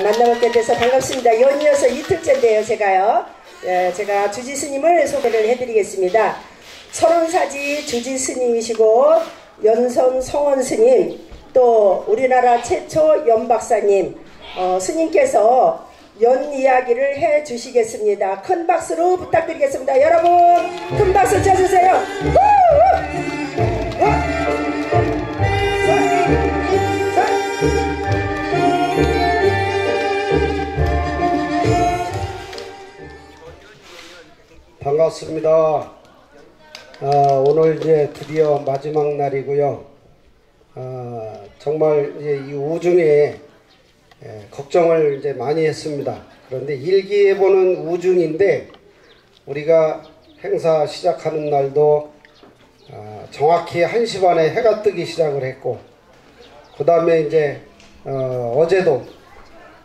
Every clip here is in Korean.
만나뵙게 돼서 반갑습니다. 연이어서 이틀째인데요. 제가 주지 스님을 소개를 해드리겠습니다. 설원사지 주지 스님이시고 연선 성원 스님, 또 우리나라 최초 연 박사님 스님께서 연 이야기를 해주시겠습니다. 큰 박수로 부탁드리겠습니다. 여러분 큰 박수 쳐주세요. 반갑습니다. 오늘 이제 드디어 마지막 날이고요. 정말 이제 이 우중에 걱정을 이제 많이 했습니다. 그런데 일기예보는 우중인데 우리가 행사 시작하는 날도 정확히 1시 반에 해가 뜨기 시작을 했고, 그 다음에 이제 어제도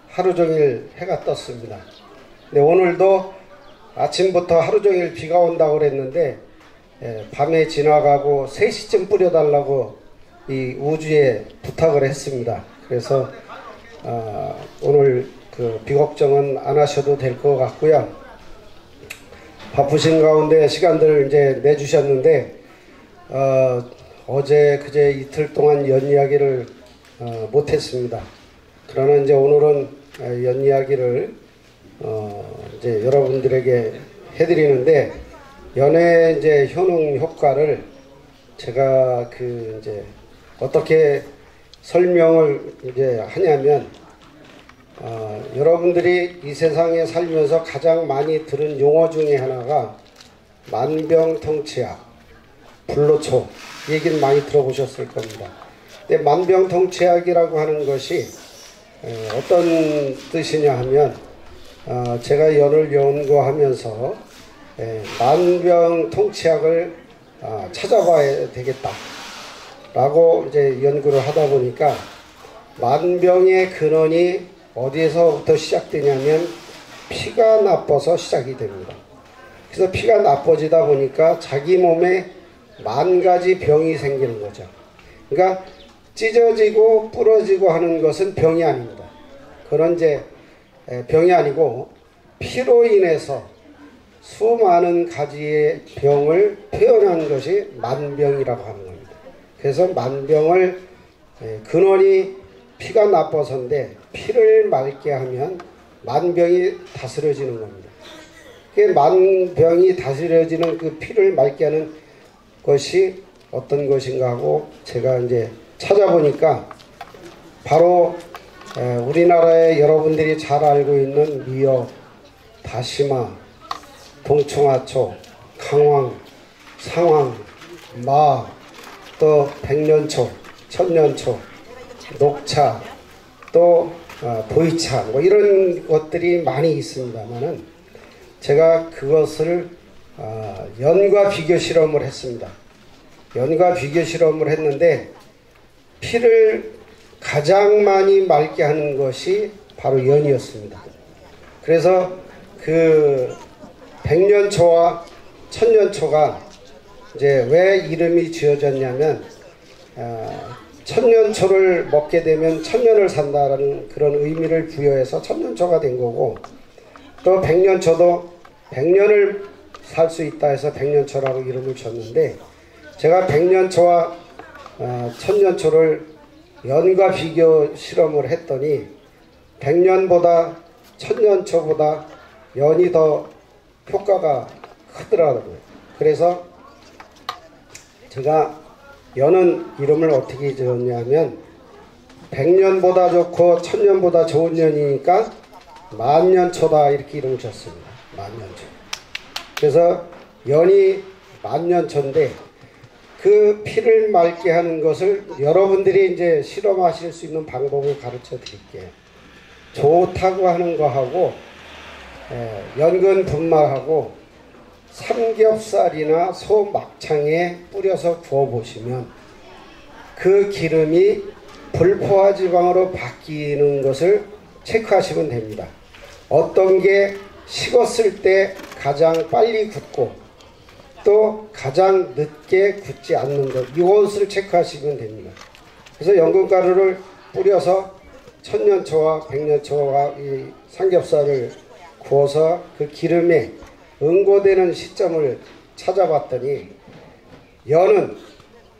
하루 종일 해가 떴습니다. 근데 오늘도 아침부터 하루 종일 비가 온다고 그랬는데 밤에 지나가고 3시쯤 뿌려달라고 이 우주에 부탁을 했습니다. 그래서 오늘 그 비 걱정은 안 하셔도 될 것 같고요. 바쁘신 가운데 시간들을 이제 내주셨는데 어제 그제 이틀 동안 연 이야기를 못했습니다. 그러나 이제 오늘은 연 이야기를 이제 여러분들에게 해드리는데, 연의 이제 효능 효과를 제가 이제 어떻게 설명을 이제 하냐면, 여러분들이 이 세상에 살면서 가장 많이 들은 용어 중에 하나가 만병통치약, 불로초 얘기는 많이 들어보셨을 겁니다. 근데 만병통치약이라고 하는 것이 어떤 뜻이냐 하면, 제가 연을 연구하면서 만병통치약을 찾아봐야 되겠다 라고 이제 연구를 하다 보니까, 만병의 근원이 어디에서부터 시작되냐면 피가 나빠서 시작이 됩니다. 그래서 피가 나빠지다 보니까 자기 몸에 10,000가지 병이 생기는 거죠. 그러니까 찢어지고 부러지고 하는 것은 병이 아닙니다. 그런 이제 병이 아니고 피로 인해서 수많은 가지의 병을 표현한 것이 만병이라고 하는 겁니다. 그래서 만병을 근원이 피가 나빠서인데, 피를 맑게 하면 만병이 다스려지는 겁니다. 그 만병이 다스려지는 그 피를 맑게 하는 것이 어떤 것인가 하고 제가 이제 찾아보니까 바로 우리나라에 여러분들이 잘 알고 있는 미역, 다시마, 동충하초, 강황, 상황, 마, 또 백년초, 천년초, 녹차, 또 보이차, 뭐 이런 것들이 많이 있습니다만은, 제가 그것을 연과 비교 실험을 했습니다. 연과 비교 실험을 했는데 피를 가장 많이 맑게 하는 것이 바로 연이었습니다. 그래서 그 백년초와 천년초가 이제 왜 이름이 지어졌냐면, 천년초를 먹게 되면 천년을 산다라는 그런 의미를 부여해서 천년초가 된 거고, 또 백년초도 100년을 살 수 있다 해서 백년초라고 이름을 줬는데, 제가 백년초와 천년초를 연과 비교 실험을 했더니 100년보다 천년초보다 연이 더 효과가 크더라고요. 그래서 제가 연은 이름을 어떻게 지었냐면, 100년보다 좋고 천년보다 좋은 년이니까 만년초다 이렇게 이름을 줬습니다. 만년초. 그래서 연이 만년초인데, 그 피를 맑게 하는 것을 여러분들이 이제 실험하실 수 있는 방법을 가르쳐 드릴게요. 좋다고 하는 거하고 연근 분말하고 삼겹살이나 소 막창에 뿌려서 구워 보시면 그 기름이 불포화 지방으로 바뀌는 것을 체크하시면 됩니다. 어떤 게 식었을 때 가장 빨리 굳고 또 가장 늦게 굳지 않는 것, 이것을 체크하시면 됩니다. 그래서 연근가루를 뿌려서 천년초와 백년초와 이 삼겹살을 구워서 그 기름에 응고되는 시점을 찾아봤더니 연은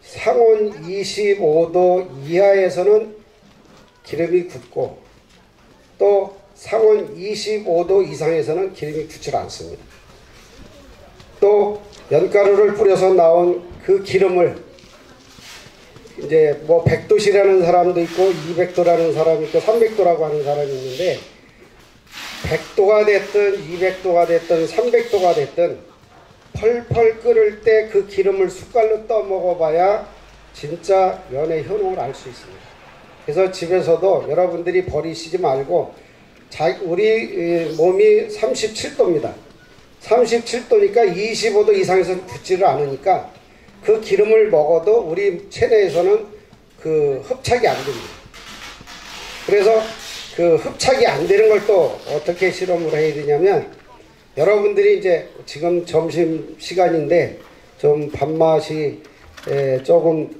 상온 25도 이하에서는 기름이 굳고 또 상온 25도 이상에서는 기름이 굳지 않습니다. 또 연가루를 뿌려서 나온 그 기름을 이제 뭐 100도씨라는 사람도 있고 200도라는 사람이 있고 300도라고 하는 사람이 있는데 100도가 됐든 200도가 됐든 300도가 됐든 펄펄 끓을 때 그 기름을 숟갈로 떠먹어봐야 진짜 연의 효능을 알 수 있습니다. 그래서 집에서도 여러분들이 버리시지 말고 우리 몸이 37도입니다. 37도니까 25도 이상에서 굳지를 않으니까 그 기름을 먹어도 우리 체내에서는 그 흡착이 안 됩니다. 그래서 그 흡착이 안 되는 걸 또 어떻게 실험을 해야 되냐면 여러분들이 이제 지금 점심 시간인데 좀 밥맛이 조금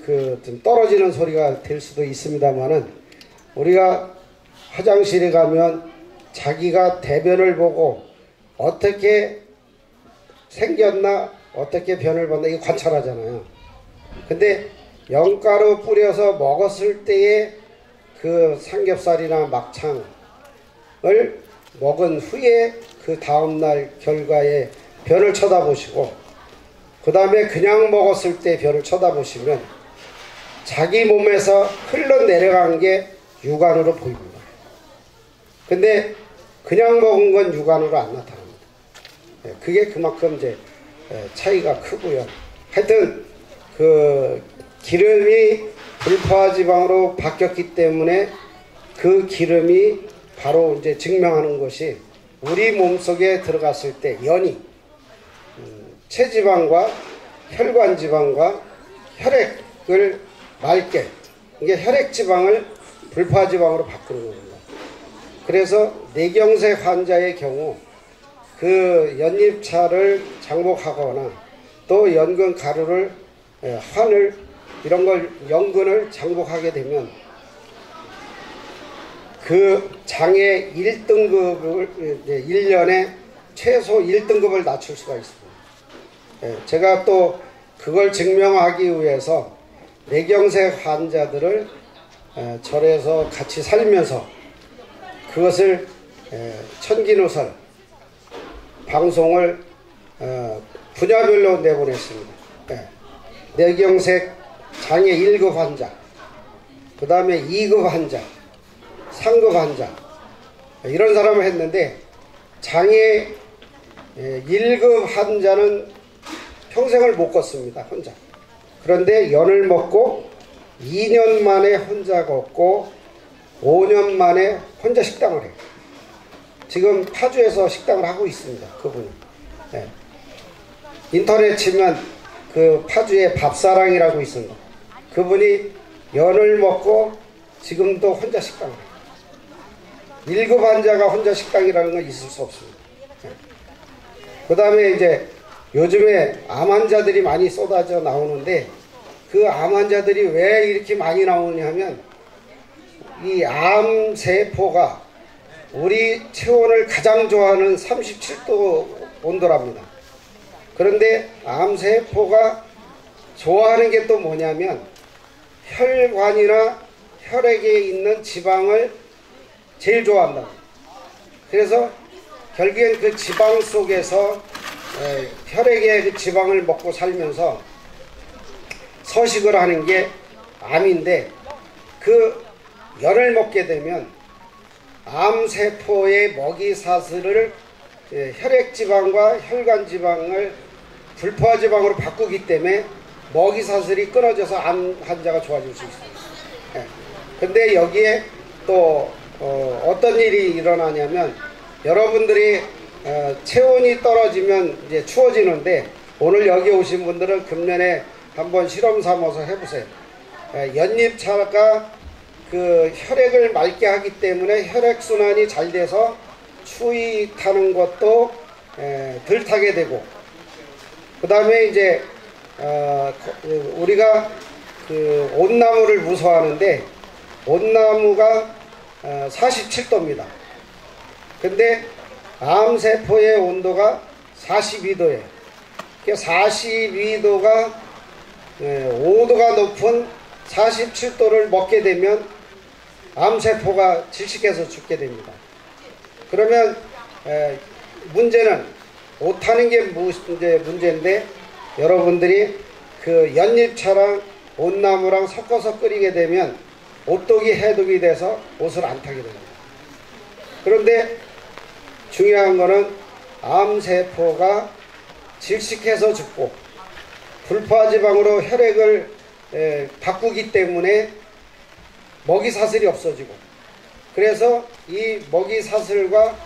좀 떨어지는 소리가 될 수도 있습니다만은 우리가 화장실에 가면 자기가 대변을 보고 어떻게 생겼나 어떻게 변을 봤나 이거 관찰하잖아요. 근데 연가루 뿌려서 먹었을 때의 그 삼겹살이나 막창을 먹은 후에 그 다음날 결과의 변을 쳐다보시고 그 다음에 그냥 먹었을 때 변을 쳐다보시면 자기 몸에서 흘러내려간 게 육안으로 보입니다. 근데 그냥 먹은 건 육안으로 안 나타납니다. 그게 그만큼 이제 차이가 크고요. 하여튼 그 기름이 불포화지방으로 바뀌었기 때문에 그 기름이 바로 이제 증명하는 것이 우리 몸속에 들어갔을 때 연이 체지방과 혈관지방과 혈액을 맑게 이게 혈액지방을 불포화지방으로 바꾸는 겁니다. 그래서 뇌경색 환자의 경우 그 연잎차를 장복하거나 또 연근 가루를 환을 이런 걸 연근을 장복하게 되면 그 장의 1등급을 1년에 최소 1등급을 낮출 수가 있습니다. 제가 또 그걸 증명하기 위해서 뇌경색 환자들을 절에서 같이 살면서 그것을 천기누설 방송을 분야별로 내보냈습니다. 뇌경색 장애 1급 환자, 그 다음에 2급 환자, 3급 환자 이런 사람을 했는데 장애 1급 환자는 평생을 못 걷습니다. 혼자. 그런데 연을 먹고 2년 만에 혼자 걷고 5년 만에 혼자 식당을 해요. 지금 파주에서 식당을 하고 있습니다. 그분이. 인터넷 치면 그 파주에 밥사랑이라고 있습니다. 그분이 연을 먹고 지금도 혼자 식당을 해요. 1급 환자가 혼자 식당이라는 건 있을 수 없습니다. 그 다음에 이제 요즘에 암 환자들이 많이 쏟아져 나오는데 그 암 환자들이 왜 이렇게 많이 나오냐 하면 이 암세포가 우리 체온을 가장 좋아하는 37도 온도랍니다. 그런데 암세포가 좋아하는 게 또 뭐냐면 혈관이나 혈액에 있는 지방을 제일 좋아한다. 그래서 결국엔 그 지방 속에서 혈액의 그 지방을 먹고 살면서 서식을 하는 게 암인데 그 연을 먹게 되면 암세포의 먹이사슬을 혈액지방과 혈관지방을 불포화지방으로 바꾸기 때문에 먹이사슬이 끊어져서 암 환자가 좋아질 수 있습니다. 근데 여기에 또 어떤 일이 일어나냐면 여러분들이 체온이 떨어지면 이제 추워지는데 오늘 여기 오신 분들은 금년에 한번 실험 삼아서 해보세요. 연잎차가 그 혈액을 맑게 하기 때문에 혈액순환이 잘 돼서 추위 타는 것도 덜 타게 되고 그 다음에 이제 우리가 그 온나무를 무서워하는데 온나무가 47도입니다. 근데 암세포의 온도가 42도예요. 42도가 5도가 높은 47도를 먹게 되면 암세포가 질식해서 죽게 됩니다. 그러면 문제는 못하는 게 문제인데, 여러분들이 그 연잎차랑 온나무랑 섞어서 끓이게 되면 오독이 해독이 돼서 옷을 안 타게 됩니다. 그런데 중요한 거는 암세포가 질식해서 죽고 불포화지방으로 혈액을 바꾸기 때문에 먹이사슬이 없어지고, 그래서 이 먹이사슬과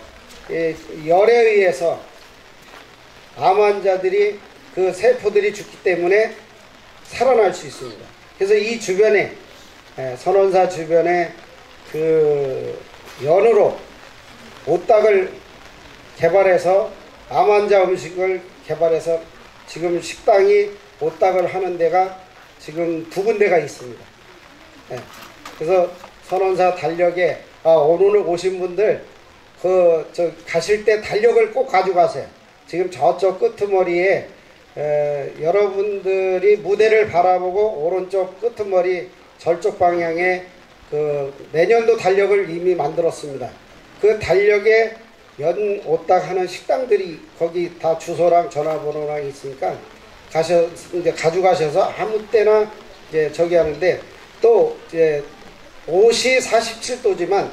열에 의해서 암 환자들이 그 세포들이 죽기 때문에 살아날 수 있습니다. 그래서 이 주변에 선원사 주변에 그 연으로 오딱을 개발해서 암 환자 음식을 개발해서 지금 식당이 오딱을 하는 데가 지금 2군데가 있습니다. 그래서 선원사 달력에 오늘 오신 분들 가실 때 달력을 꼭 가져가세요. 지금 저쪽 끄트머리에 여러분들이 무대를 바라보고 오른쪽 끄트머리 절쪽 방향에 그 내년도 달력을 이미 만들었습니다. 그 달력에 연 오딱 하는 식당들이 거기 다 주소랑 전화번호랑 있으니까 이제 가져가셔서 아무 때나 이제 저기 하는데, 또 이제 옷이 47도지만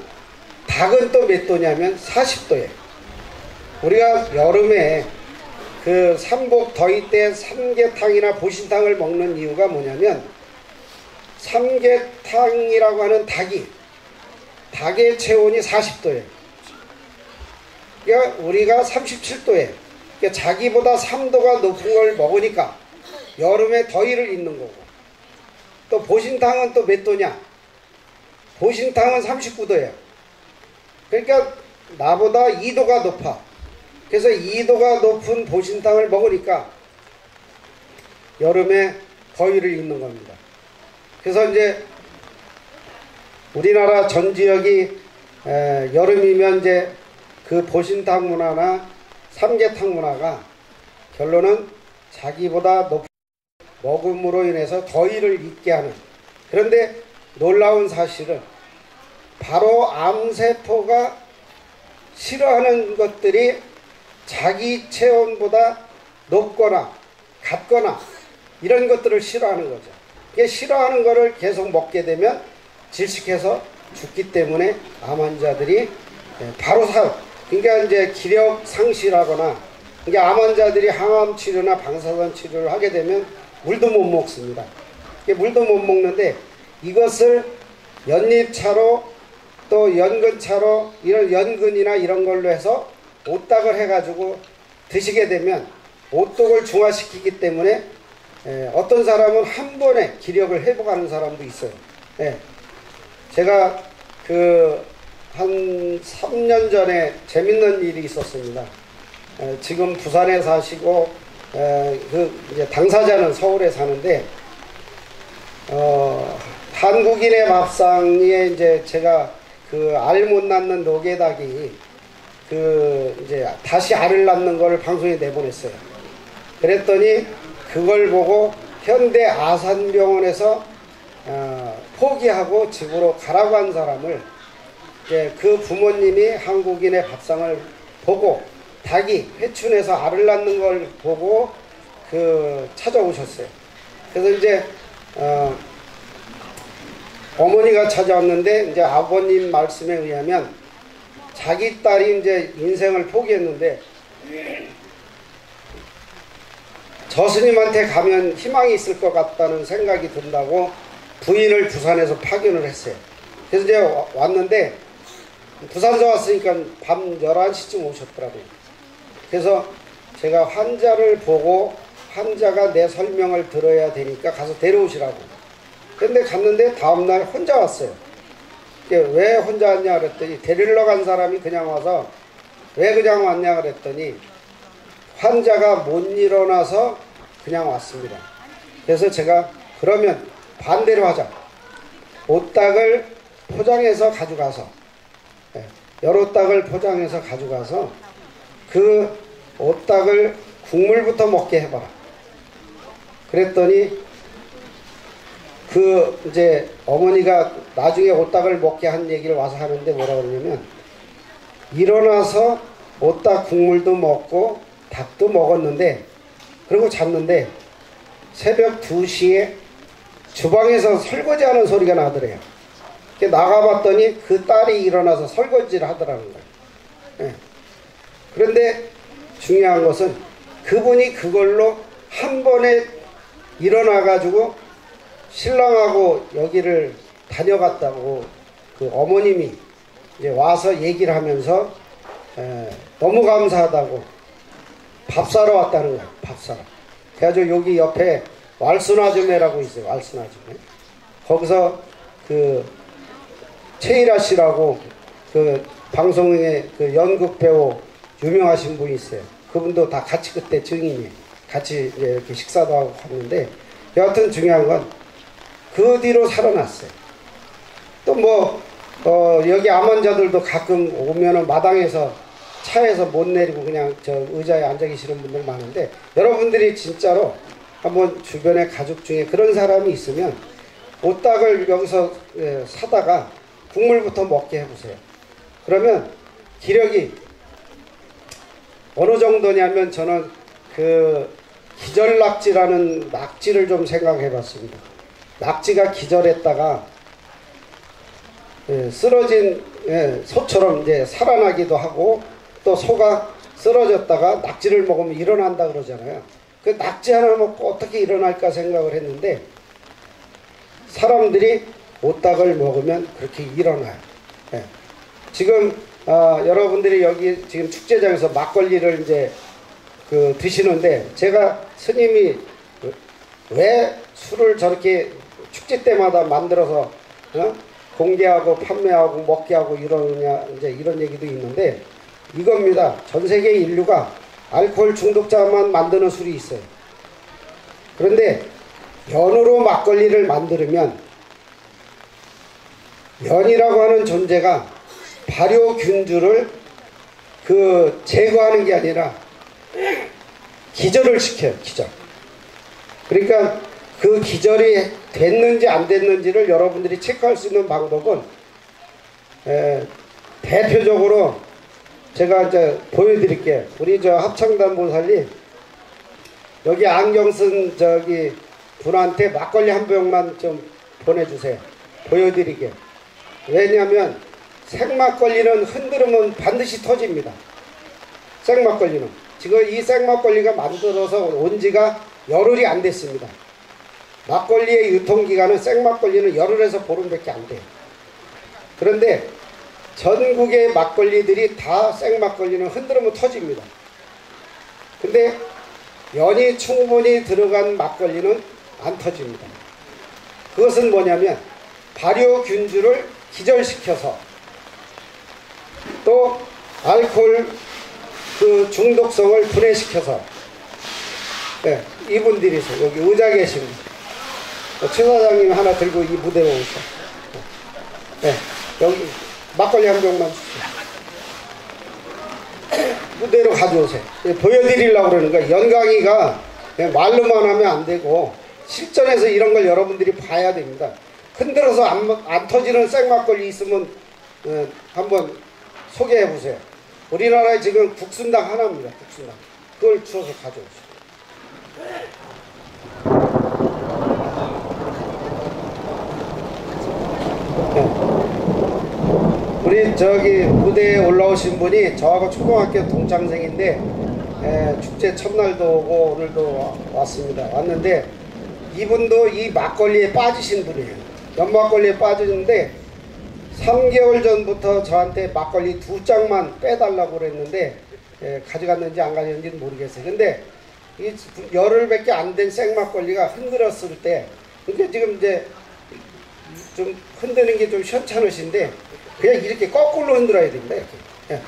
닭은 또 몇 도냐면 40도예요. 우리가 여름에 그 삼복 더위 때 삼계탕이나 보신탕을 먹는 이유가 뭐냐면, 삼계탕이라고 하는 닭의 체온이 40도예요. 그러니까 우리가 37도예요. 그러니까 자기보다 3도가 높은 걸 먹으니까 여름에 더위를 잊는 거고, 또 보신탕은 또 몇 도냐? 보신탕은 39도예요. 그러니까 나보다 2도가 높아. 그래서 2도가 높은 보신탕을 먹으니까 여름에 더위를 잊는 겁니다. 그래서 이제 우리나라 전 지역이 여름이면 이제 그 보신탕 문화나 삼계탕 문화가 결론은 자기보다 높은 먹음으로 인해서 더위를 잊게 하는. 그런데 놀라운 사실은 바로 암세포가 싫어하는 것들이 자기 체온보다 높거나 같거나 이런 것들을 싫어하는 거죠. 이게 싫어하는 거를 계속 먹게 되면 질식해서 죽기 때문에 암 환자들이 바로 그러니까 이제 기력 상실하거나, 그러니까 암 환자들이 항암 치료나 방사선 치료를 하게 되면 물도 못 먹습니다. 물도 못 먹는데, 이것을 연잎차로 또 연근차로 이런 연근이나 이런 걸로 해서 오딱을 해가지고 드시게 되면 오독을 중화시키기 때문에 어떤 사람은 한 번에 기력을 회복하는 사람도 있어요. 제가 한 3년 전에 재밌는 일이 있었습니다. 지금 부산에 사시고 이제 당사자는 서울에 사는데, 한국인의 밥상에 이제 제가 그 알 못 낳는 노개닭이 이제 다시 알을 낳는 걸 방송에 내보냈어요. 그랬더니 그걸 보고 현대 아산병원에서 포기하고 집으로 가라고 한 사람을, 이제 그 부모님이 한국인의 밥상을 보고 닭이 회춘해서 알을 낳는 걸 보고 찾아오셨어요. 그래서 이제 어머니가 찾아왔는데, 이제 아버님 말씀에 의하면 자기 딸이 이제 인생을 포기했는데 저 스님한테 가면 희망이 있을 것 같다는 생각이 든다고 부인을 부산에서 파견을 했어요. 그래서 이제 왔는데, 부산서 왔으니까 밤 11시쯤 오셨더라고요. 그래서 제가 환자를 보고 환자가 내 설명을 들어야 되니까 가서 데려오시라고. 근데 갔는데 다음날 혼자 왔어요. 왜 혼자 왔냐 그랬더니, 데리러 간 사람이 그냥 와서 왜 그냥 왔냐 그랬더니 환자가 못 일어나서 그냥 왔습니다. 그래서 제가 그러면 반대로 하자. 오딱을 포장해서 가져가서 연어닭을 포장해서 가져가서 그 오닭을 국물부터 먹게 해봐라. 그랬더니 그 이제 어머니가 나중에 오닭을 먹게 한 얘기를 와서 하는데 뭐라 그러냐면, 일어나서 오닭 국물도 먹고 닭도 먹었는데, 그리고 잤는데 새벽 2시에 주방에서 설거지하는 소리가 나더래요. 나가봤더니 그 딸이 일어나서 설거지를 하더라는 거예요. 예. 그런데 중요한 것은 그분이 그걸로 한 번에 일어나가지고 신랑하고 여기를 다녀갔다고 그 어머님이 이제 와서 얘기를 하면서 너무 감사하다고 밥 사러 왔다는 거예요. 밥 사러. 그래가지고 여기 옆에 왈순아줌매라고 있어요. 왈순아줌매. 거기서 그 최일아 씨라고 그 방송에 그 연극 배우 유명하신 분이 있어요. 그분도 다 같이 그때 증인이 같이 이렇게 식사도 하고 갔는데, 여하튼 중요한 건 그 뒤로 살아났어요. 또 뭐 여기 암 환자들도 가끔 오면은 마당에서 차에서 못 내리고 그냥 저 의자에 앉아 계시는 분들 많은데, 여러분들이 진짜로 한번 주변에 가족 중에 그런 사람이 있으면 오닭을 여기서 사다가 국물부터 먹게 해보세요. 그러면 기력이 어느 정도냐면, 저는 그 기절낙지라는 낙지를 좀 생각해 봤습니다. 낙지가 기절했다가 쓰러진 소처럼 이제 살아나기도 하고, 또 소가 쓰러졌다가 낙지를 먹으면 일어난다 그러잖아요. 그 낙지 하나 먹고 어떻게 일어날까 생각을 했는데, 사람들이 오닭을 먹으면 그렇게 일어나요. 예. 지금 여러분들이 여기 지금 축제장에서 막걸리를 이제 그 드시는데, 제가 스님이 왜 술을 저렇게 축제 때마다 만들어서 공개하고 판매하고 먹게 하고 이러느냐, 이제 이런 얘기도 있는데, 이겁니다. 전 세계 인류가 알코올 중독자만 만드는 술이 있어요. 그런데 연으로 막걸리를 만들면 연이라고 하는 존재가 발효균주를 그 제거하는 게 아니라 기절을 시켜요. 기절. 그러니까 그 기절이 됐는지 안 됐는지를 여러분들이 체크할 수 있는 방법은 대표적으로 제가 이제 보여드릴게요. 우리 저 합창단 보살님 여기 안경 쓴 저기 분한테 막걸리 한 병만 좀 보내주세요. 보여드리게. 왜냐하면 생막걸리는 흔들으면 반드시 터집니다. 생막걸리는. 지금 이 생막걸리가 만들어서 온 지가 열흘이 안 됐습니다. 막걸리의 유통기간은 생막걸리는 열흘에서 보름밖에 안 돼요. 그런데 전국의 막걸리들이 다 생막걸리는 흔들으면 터집니다. 근데 연이 충분히 들어간 막걸리는 안 터집니다. 그것은 뭐냐면 발효균주를 기절시켜서 또 알코올 그 중독성을 분해시켜서, 네, 이분들이 있어요. 여기 의자 계신 최 사장님 하나 들고 이 무대로 오세요. 네, 여기 막걸리 한 병만 주세요. 무대로 가져오세요. 보여드리려고 그러는 거예요. 연강이가 말로만 하면 안 되고 실전에서 이런 걸 여러분들이 봐야 됩니다. 흔들어서 안 터지는 생막걸리 있으면 한번 소개해 보세요. 우리나라에 지금 국순당 하나입니다. 국순당. 그걸 주워서 가져오세요. 우리 저기 무대에 올라오신 분이 저하고 초등학교 동창생인데 축제 첫날도 오고 오늘도 왔습니다. 왔는데 이분도 이 막걸리에 빠지신 분이에요. 연막걸리에 빠지는데 3개월 전부터 저한테 막걸리 2장만 빼달라고 그랬는데 가져갔는지 안 가져갔는지는 모르겠어요. 근데 이 열흘밖에 안 된 생막걸리가 흔들었을 때, 그러니까 지금 이제 좀 흔드는 게 좀 시원찮으신데 그냥 이렇게 거꾸로 흔들어야 됩니다. 이렇게. 예.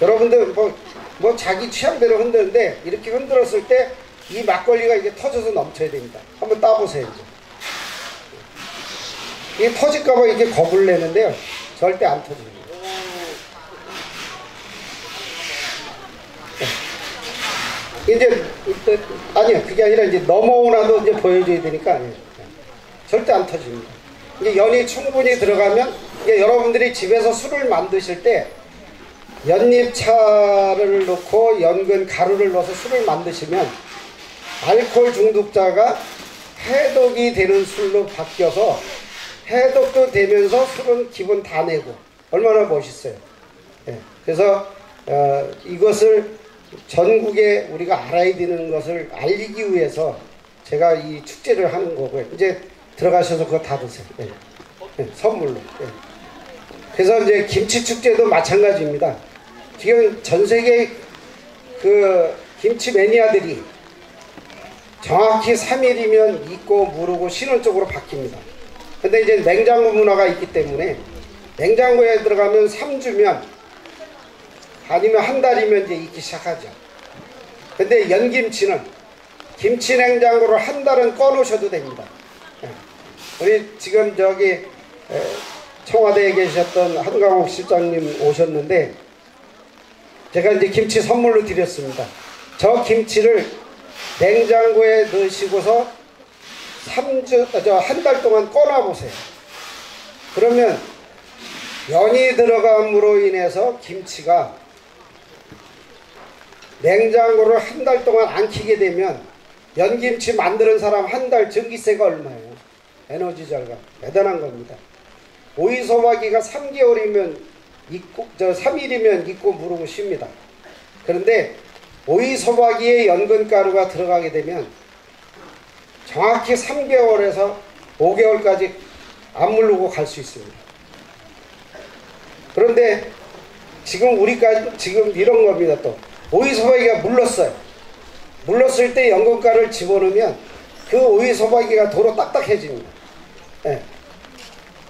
여러분들 뭐 자기 취향대로 흔드는데 이렇게 흔들었을 때 이 막걸리가 이게 터져서 넘쳐야 됩니다. 한번 따보세요. 이제. 이게 터질까봐 이렇게 겁을 내는데요. 절대 안 터집니다. 이제 아니요, 그게 아니라 이제 넘어오나도 이제 보여줘야 되니까 아니에요. 절대 안 터집니다. 이제 연이 충분히 들어가면 이제 여러분들이 집에서 술을 만드실 때 연잎차를 넣고 연근 가루를 넣어서 술을 만드시면 알코올 중독자가 해독이 되는 술로 바뀌어서 해독도 되면서 술은 기분 다 내고 얼마나 멋있어요. 예. 그래서 이것을 전국에 우리가 알아야 되는 것을 알리기 위해서 제가 이 축제를 하는 거고요. 이제 들어가셔서 그거 다 드세요. 예. 예. 선물로. 예. 그래서 이제 김치 축제도 마찬가지입니다. 지금 전 세계 그 김치 매니아들이 정확히 3일이면 잊고 무르고 쉬는 쪽으로 바뀝니다. 근데 이제 냉장고 문화가 있기 때문에 냉장고에 들어가면 3주면 아니면 한 달이면 이제 익기 시작하죠. 근데 연김치는 김치 냉장고를 한 달은 꺼놓으셔도 됩니다. 우리 지금 저기 청와대에 계셨던 한강옥 실장님 오셨는데 제가 이제 김치 선물로 드렸습니다. 저 김치를 냉장고에 넣으시고서 한 달 동안 꺼놔보세요. 그러면 연이 들어감으로 인해서 김치가 냉장고를 한 달 동안 안 키게 되면 연김치 만드는 사람 한 달 전기세가 얼마예요? 에너지 절감. 대단한 겁니다. 오이 소박이가 3개월이면 익고, 3일이면 익고 무르고 쉽니다. 그런데 오이 소박이에 연근가루가 들어가게 되면 정확히 3개월에서 5개월까지 안 물르고 갈 수 있습니다. 그런데 지금 우리까지 지금 이런 겁니다. 또 오이 소박이가 물렀어요. 물렀을 때 연근가루를 집어넣으면 그 오이 소박이가 도로 딱딱해집니다. 예.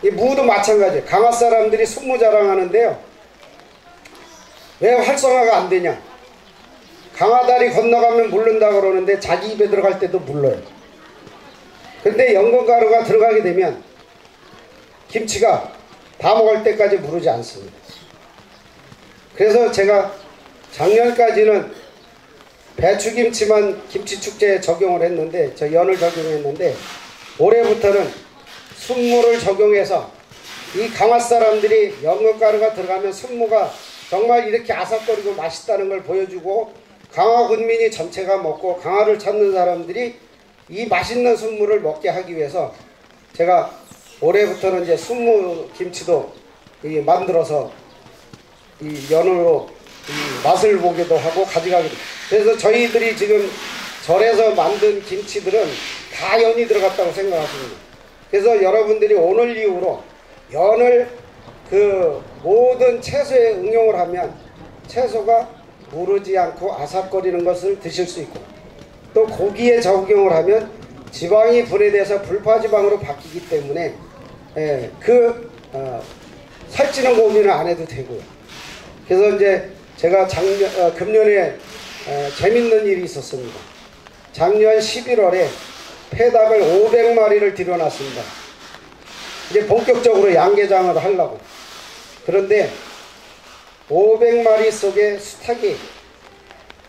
이 무도 마찬가지예요. 강화 사람들이 숙무 자랑하는데요. 왜 활성화가 안 되냐? 강화다리 건너가면 물른다 그러는데 자기 입에 들어갈 때도 물러요. 근데 연근가루가 들어가게 되면 김치가 다 먹을 때까지 무르지 않습니다. 그래서 제가 작년까지는 배추김치만 김치축제에 적용을 했는데 저 연을 적용했는데 올해부터는 순무를 적용해서 이 강화 사람들이 연근가루가 들어가면 순무가 정말 이렇게 아삭거리고 맛있다는 걸 보여주고 강화 군민이 전체가 먹고 강화를 찾는 사람들이 이 맛있는 순무를 먹게 하기 위해서 제가 올해부터는 이제 순무 김치도 만들어서 이 연으로 이 맛을 보기도 하고 가져가기도. 그래서 저희들이 지금 절에서 만든 김치들은 다 연이 들어갔다고 생각하십니다. 그래서 여러분들이 오늘 이후로 연을 그 모든 채소에 응용을 하면 채소가 무르지 않고 아삭거리는 것을 드실 수 있고 또 고기에 적용을 하면 지방이 분해돼서 불파지방으로 바뀌기 때문에 살찌는 고기는 안 해도 되고요. 그래서 이제 제가 금년에 재밌는 일이 있었습니다. 작년 11월에 폐닭을 500마리를 들여놨습니다. 이제 본격적으로 양계장을 하려고. 그런데 500마리 속에 수탉이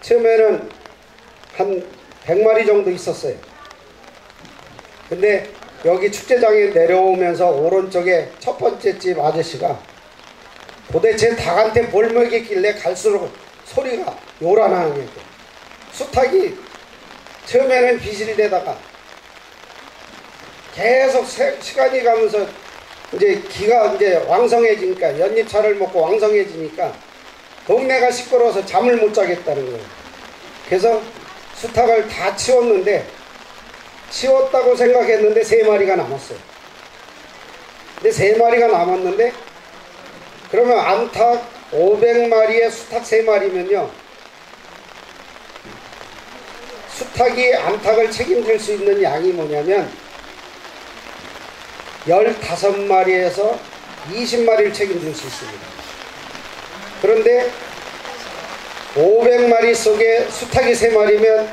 처음에는 한 100마리 정도 있었어요. 근데 여기 축제장에 내려오면서 오른쪽에 첫 번째 집 아저씨가 도대체 닭한테 뭘 먹였길래 갈수록 소리가 요란하는 게 수탉이 처음에는 비실대다가 계속 시간이 가면서 이제 기가 이제 왕성해지니까 연잎차를 먹고 왕성해지니까 동네가 시끄러워서 잠을 못 자겠다는 거예요. 그래서 수탉을 다 치웠는데 치웠다고 생각했는데 3마리가 남았어요. 근데 3마리가 남았는데 그러면 암탉 500마리에 수탉 3마리면요 수탉이 암탉을 책임질 수 있는 양이 뭐냐면 15마리에서 20마리를 책임질 수 있습니다. 그런데 500마리 속에 수탉이 3마리면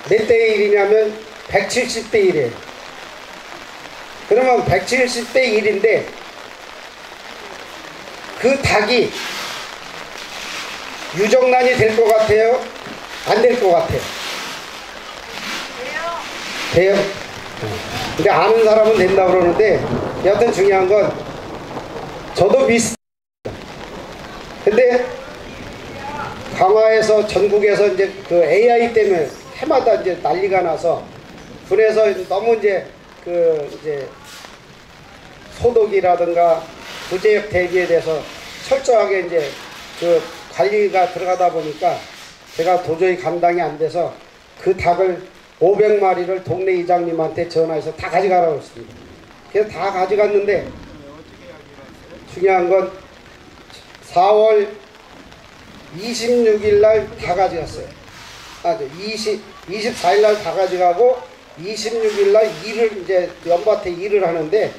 몇 대 1이냐면 170대 1이에요. 그러면 170대 1인데 그 닭이 유정란이 될 것 같아요? 안 될 것 같아. 돼요? 근데 아는 사람은 된다고 그러는데, 여하튼 중요한 건, 저도 근데, 강화에서 전국에서 이제 그 AI 때문에 해마다 이제 난리가 나서, 군에서 너무 이제 소독이라든가 부재역 대비에 대해서 철저하게 이제 그 관리가 들어가다 보니까 제가 도저히 감당이 안 돼서 그 닭을 500마리를 동네 이장님한테 전화해서 다 가져가라고 했습니다. 그래서 다 가져갔는데 중요한 건 4월 26일 날 다 가져갔어요. 24일 날 다 가져가고 26일 날 일을 이제 연밭에 일을 하는데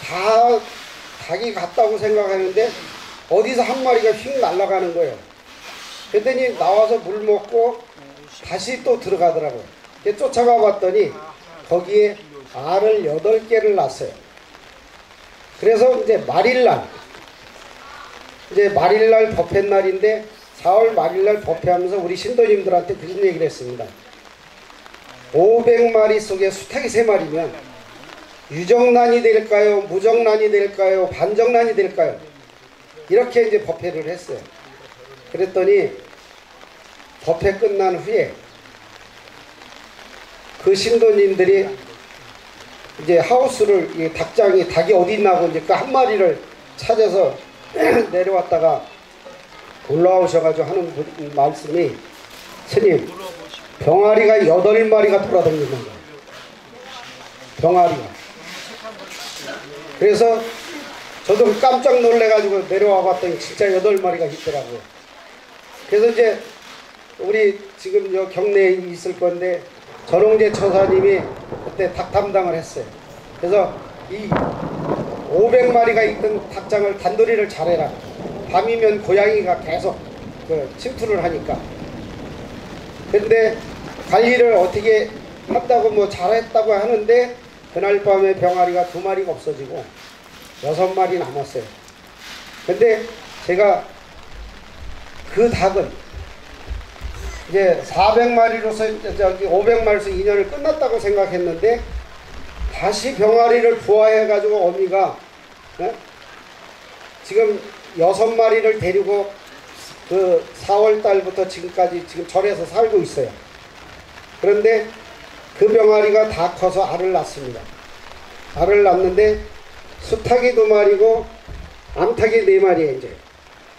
다 닭이 갔다고 생각하는데 어디서 한 마리가 휙 날아가는 거예요. 그랬더니 나와서 물 먹고 다시 또 들어가더라고요. 쫓아가 봤더니 거기에 알을 8개를 낳았어요. 그래서 이제 말일날 법회 날인데 4월 말일날 법회하면서 우리 신도님들한테 그런 얘기를 했습니다. 500마리 속에 수탉이 3마리면 유정란이 될까요? 무정란이 될까요? 반정란이 될까요? 이렇게 이제 법회를 했어요. 그랬더니 법회 끝난 후에 그 신도님들이 이제 하우스를 닭이 어디 있나고 이제 그 한 마리를 찾아서 내려왔다가 올라오셔가지고 하는 말씀이, 스님, 병아리가 8마리가 돌아다니는 거예요. 병아리가. 그래서 저도 깜짝 놀래가지고 내려와 봤더니 진짜 8마리가 있더라고요. 그래서 이제 우리 지금 여 경내에 있을 건데 전홍재 처사님이 그때 닭 담당을 했어요. 그래서 이 500마리가 있던 닭장을 단도리를 잘해라. 밤이면 고양이가 계속 침투를 하니까. 근데 관리를 어떻게 한다고 뭐 잘했다고 하는데 그날 밤에 병아리가 2마리가 없어지고 6마리 남았어요. 근데 제가 그 닭은 이제 400마리로서 저기 500마리로서 인연을 끝났다고 생각했는데 다시 병아리를 부화해가지고 어미가 지금 6마리를 데리고 그 4월 달부터 지금까지 지금 절에서 살고 있어요. 그런데 그 병아리가 다 커서 알을 낳습니다. 알을 낳는데 수탉이 2마리고 암탉이 4마리예요. 이제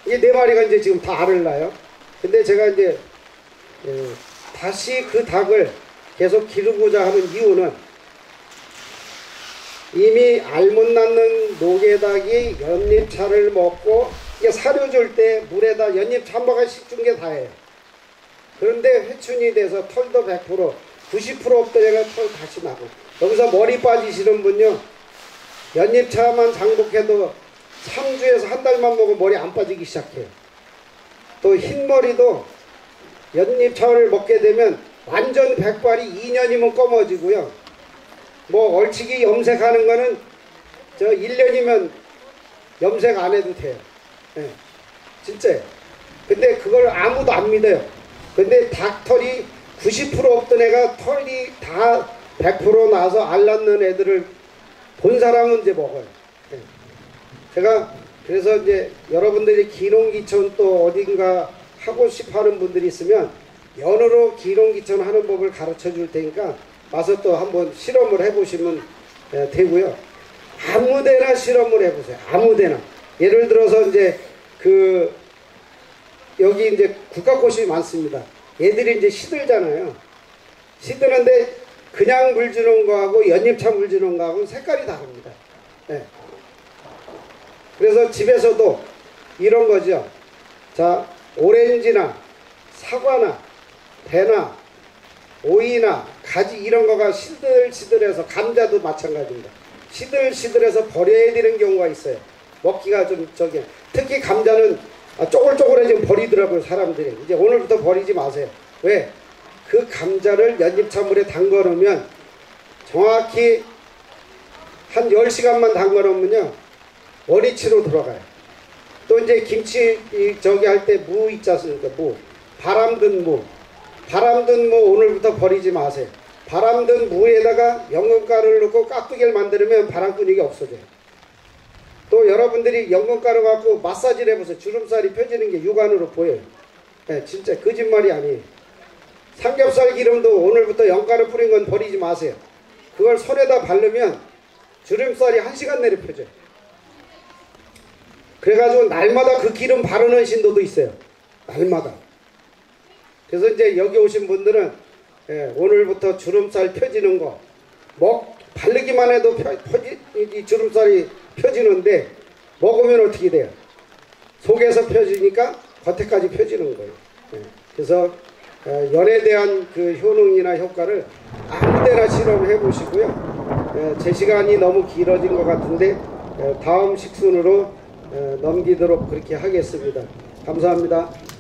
이 4마리가 이제 지금 다 알을 낳아요. 근데 제가 이제 다시 그 닭을 계속 기르고자 하는 이유는 이미 알 못 낳는 노개닭이 연잎차를 먹고 이게 사료 줄 때 물에다 연잎차 한 바가지씩 준 게 다예요. 그런데 회춘이 돼서 털도 100%, 90% 없던 애가 털 다시 나고, 여기서 머리 빠지시는 분요, 연잎차만 장복해도 3주에서 한 달만 먹으면 머리 안 빠지기 시작해요. 또 흰머리도 연잎차를 먹게 되면 완전 백발이 2년이면 검어지고요. 뭐 얼치기 염색하는 거는 저 1년이면 염색 안 해도 돼요. 네, 진짜요. 근데 그걸 아무도 안 믿어요. 근데 닭털이 90% 없던 애가 털이 다 100% 나서 알 낳는 애들을 본 사람은 이제 먹어요. 네. 제가 그래서 이제 여러분들이 기농기촌 또 어딘가 하고 싶어 하는 분들이 있으면 연으로 기농기촌 하는 법을 가르쳐 줄 테니까 와서 또 한번 실험을 해보시면 되고요. 아무데나 실험을 해보세요. 아무데나. 예를 들어서 이제 여기 이제 국화꽃이 많습니다. 얘들이 이제 시들잖아요. 시드는데 그냥 물 주는 거하고 연잎차 물 주는 거하고 색깔이 다릅니다. 네. 그래서 집에서도 이런 거죠. 자, 오렌지나 사과나 배나 오이나 가지 이런 거가 시들시들해서, 감자도 마찬가지입니다. 시들시들해서 버려야 되는 경우가 있어요. 먹기가 좀 특히 감자는 쪼글쪼글해지면 버리더라고요, 사람들이. 이제 오늘부터 버리지 마세요. 왜? 그 감자를 연잎차물에 담궈 놓으면 정확히 한 10시간만 담궈 놓으면요 원위치로 들어가요. 또 이제 김치 할 때 무 있지 않습니까? 무. 바람 든 무. 바람든 무 오늘부터 버리지 마세요. 바람든 무에다가 연근가루를 넣고 깍두기를 만들면 바람근육이 없어져요. 또 여러분들이 연근가루 갖고 마사지를 해보세요. 주름살이 펴지는 게 육안으로 보여요. 네, 진짜 거짓말이 아니에요. 삼겹살 기름도 오늘부터 연가루 뿌린 건 버리지 마세요. 그걸 손에다 바르면 주름살이 1시간 내로 펴져요. 그래가지고 날마다 그 기름 바르는 신도도 있어요. 날마다. 그래서 이제 여기 오신 분들은 오늘부터 주름살 펴지는 거, 바르기만 해도 이 주름살이 펴지는데 먹으면 어떻게 돼요? 속에서 펴지니까 겉에까지 펴지는 거예요. 그래서 연에 대한 그 효능이나 효과를 아무데나 실험해 보시고요. 제 시간이 너무 길어진 것 같은데 다음 식순으로 넘기도록 그렇게 하겠습니다. 감사합니다.